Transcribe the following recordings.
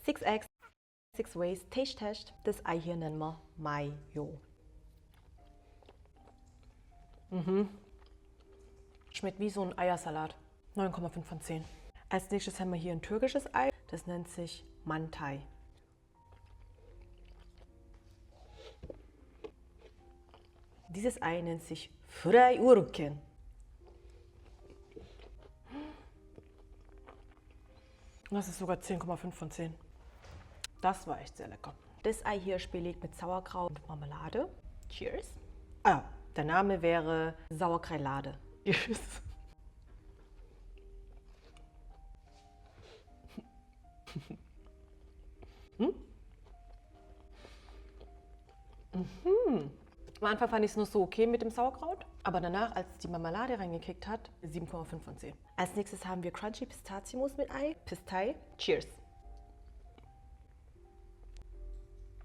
6 Eggs, 6 Ways, Taste Test. Das Ei hier nennen wir Mayo. Schmeckt wie so ein Eiersalat. 9,5 von 10. Als nächstes haben wir hier ein türkisches Ei. Das nennt sich Mantai. Dieses Ei nennt sich Fry Urken. Das ist sogar 10,5 von 10. Das war echt sehr lecker. Das Ei hier ist belegt mit Sauerkraut und Marmelade. Cheers. Ah, der Name wäre Sauerkrailade. Cheers. Am Anfang fand ich es nur so okay mit dem Sauerkraut, aber danach, als die Marmelade reingekickt hat, 7,5 von 10. Als nächstes haben wir Crunchy Pistazienmus mit Ei. Pistei. Cheers.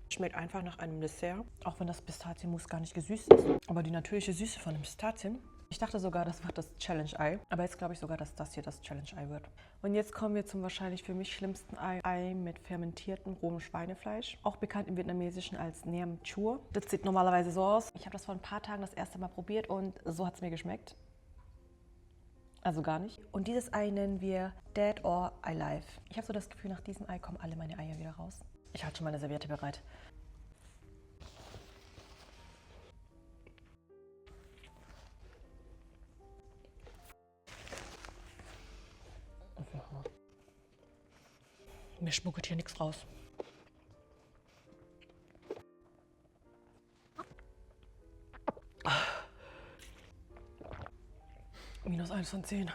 Schmeckt einfach nach einem Dessert, auch wenn das Pistazienmus gar nicht gesüßt ist. Aber die natürliche Süße von den Pistazien. Ich dachte sogar, das wird das Challenge-Ei. Aber jetzt glaube ich sogar, dass das hier das Challenge-Ei wird. Und jetzt kommen wir zum wahrscheinlich für mich schlimmsten Ei. Ei mit fermentiertem rohem Schweinefleisch. Auch bekannt im Vietnamesischen als Nem Chua. Das sieht normalerweise so aus. Ich habe das vor ein paar Tagen das erste Mal probiert und so hat es mir geschmeckt. Also gar nicht. Und dieses Ei nennen wir Dead or Alive. Ich habe so das Gefühl, nach diesem Ei kommen alle meine Eier wieder raus. Ich halte schon meine Serviette bereit. Mir schmuggelt hier nichts raus. -1 von 10.